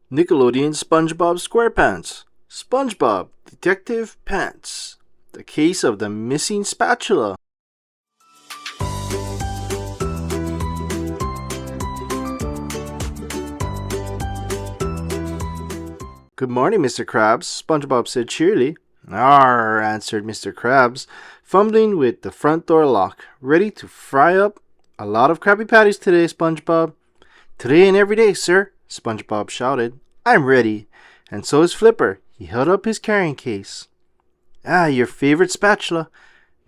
Nickelodeon Spongebob Squarepants. Spongebob Detective Pants. The Case of the Missing Spatula. Good morning, Mr. Krabs, SpongeBob said cheerily. Arr, answered Mr. Krabs, fumbling with the front door lock. Ready to fry up a lot of Krabby Patties today, SpongeBob. Today and every day, sir, SpongeBob shouted. I'm ready. And so is Flipper. He held up his carrying case. Ah, your favorite spatula,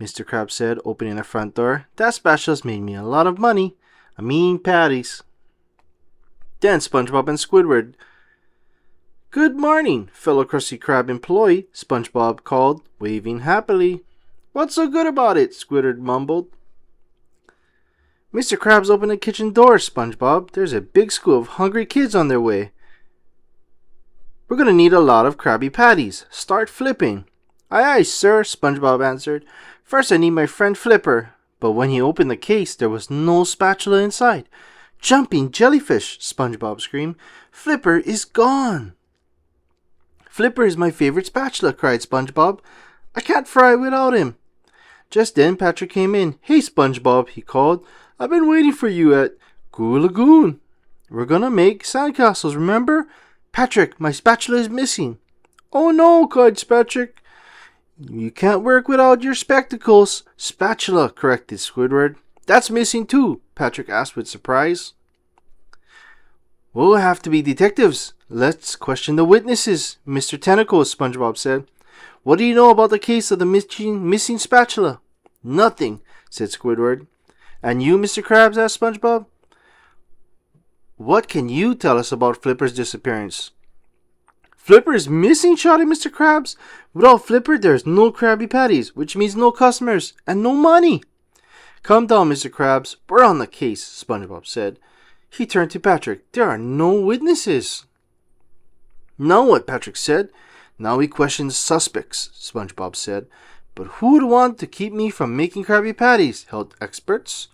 Mr. Krabs said, opening the front door. That spatula's made me a lot of money. I mean patties. Then SpongeBob and Squidward. Good morning, fellow Krusty Krab employee, SpongeBob called, waving happily. What's so good about it? Squidward mumbled. Mr. Krabs opened the kitchen door, SpongeBob. There's a big school of hungry kids on their way. We're going to need a lot of Krabby Patties. Start flipping. Aye, aye, sir, SpongeBob answered. First I need my friend Flipper. But when he opened the case, there was no spatula inside. Jumping jellyfish, SpongeBob screamed. Flipper is gone. Flipper is my favorite spatula, cried SpongeBob. I can't fry without him. Just then Patrick came in. Hey, SpongeBob, he called. I've been waiting for you at Goo Lagoon. We're gonna make sandcastles, remember? Patrick, my spatula is missing. Oh no, cried Patrick. You can't work without your spectacles. Spatula, corrected Squidward. That's missing too, Patrick asked with surprise. We'll have to be detectives. Let's question the witnesses, Mr. Tentacles, SpongeBob said. What do you know about the case of the missing spatula? Nothing, said Squidward. And you, Mr. Krabs, asked SpongeBob. What can you tell us about Flipper's disappearance? Flipper is missing, shouted Mr. Krabs. Without Flipper, there's no Krabby Patties, which means no customers and no money. Calm down, Mr. Krabs. We're on the case, SpongeBob said. He turned to Patrick. There are no witnesses. Now what? Patrick said. Now we question suspects, SpongeBob said. But who would want to keep me from making Krabby Patties? Health experts?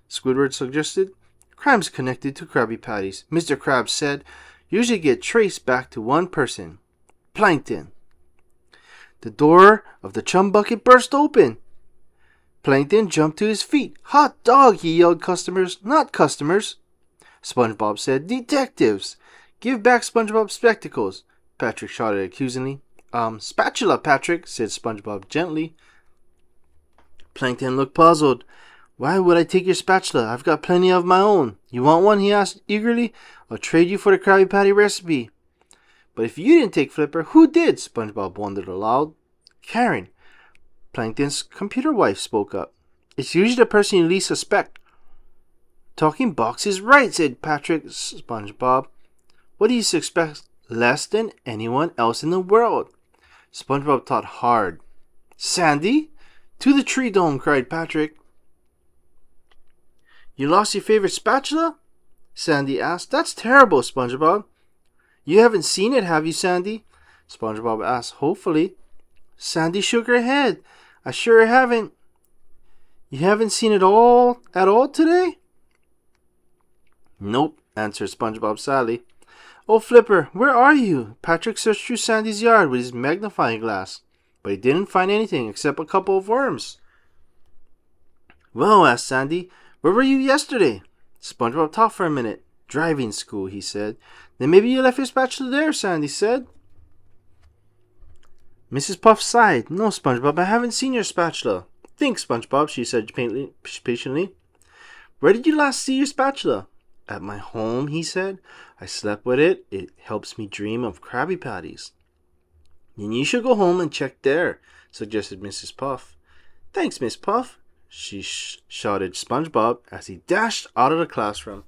Squidward suggested. Crimes connected to Krabby Patties, Mr. Krabs said, usually get traced back to one person. Plankton. The door of the chum bucket burst open. Plankton jumped to his feet. Hot dog, he yelled. Customers, not customers. SpongeBob said, detectives. Give back SpongeBob's spectacles, Patrick shouted accusingly. Spatula, Patrick, said SpongeBob gently. Plankton looked puzzled. Why would I take your spatula? I've got plenty of my own. You want one? He asked eagerly. I'll trade you for the Krabby Patty recipe. But if you didn't take Flipper, who did? SpongeBob wondered aloud. Karen, Plankton's computer wife, spoke up. It's usually the person you least suspect. Talking box is right, said Patrick. SpongeBob. What do you suspect less than anyone else in the world? SpongeBob thought hard. Sandy? To the tree dome, cried Patrick. You lost your favorite spatula? Sandy asked. That's terrible, SpongeBob. You haven't seen it, have you, Sandy? SpongeBob asked hopefully. Sandy shook her head. I sure haven't. You haven't seen it all at all today? Nope, answered SpongeBob sadly. Oh, Flipper, where are you? Patrick searched through Sandy's yard with his magnifying glass, but he didn't find anything except a couple of worms. Well, asked Sandy, where were you yesterday? SpongeBob thought for a minute. Driving school, he said. Then maybe you left your spatula there, Sandy said. Mrs. Puff sighed. No, SpongeBob, I haven't seen your spatula. Think, SpongeBob, she said patiently. Where did you last see your spatula? At my home, he said. I slept with it. It helps me dream of Krabby Patties. Then you should go home and check there, suggested Mrs. Puff. Thanks, Miss Puff, she shouted SpongeBob as he dashed out of the classroom.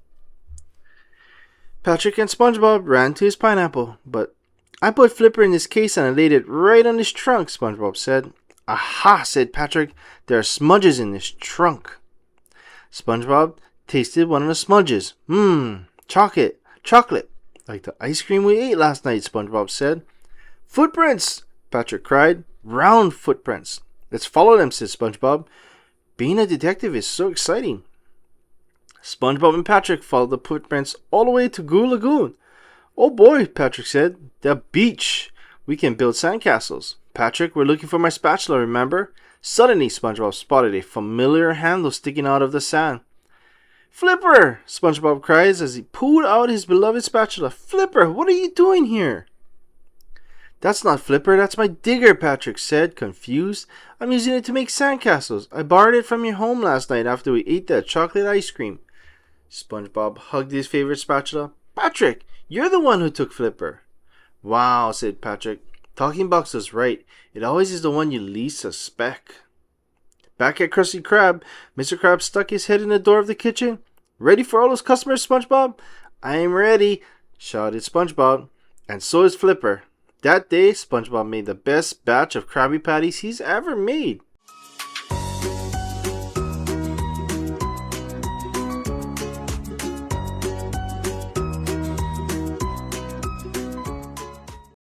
Patrick and SpongeBob ran to his pineapple, but I put Flipper in his case and I laid it right on his trunk, SpongeBob said. Aha, said Patrick. There are smudges in this trunk. SpongeBob tasted one of the smudges. Chocolate, like the ice cream we ate last night, SpongeBob said. Footprints, Patrick cried. Round footprints. Let's follow them, said SpongeBob. Being a detective is so exciting. SpongeBob and Patrick followed the footprints all the way to Goo Lagoon. Oh boy, Patrick said. The beach. We can build sandcastles. Patrick, we're looking for my spatula, remember? Suddenly, SpongeBob spotted a familiar handle sticking out of the sand. Flipper! SpongeBob cries as he pulled out his beloved spatula. Flipper, what are you doing here? That's not Flipper, that's my digger, Patrick said, confused. I'm using it to make sandcastles. I borrowed it from your home last night after we ate that chocolate ice cream. SpongeBob hugged his favorite spatula. Patrick, you're the one who took Flipper. Wow, said Patrick. Talking Box was right. It always is the one you least suspect. Back at Krusty Krab, Mr. Krab stuck his head in the door of the kitchen. Ready for all those customers, SpongeBob? I'm ready, shouted SpongeBob. And so is Flipper. That day, SpongeBob made the best batch of Krabby Patties he's ever made.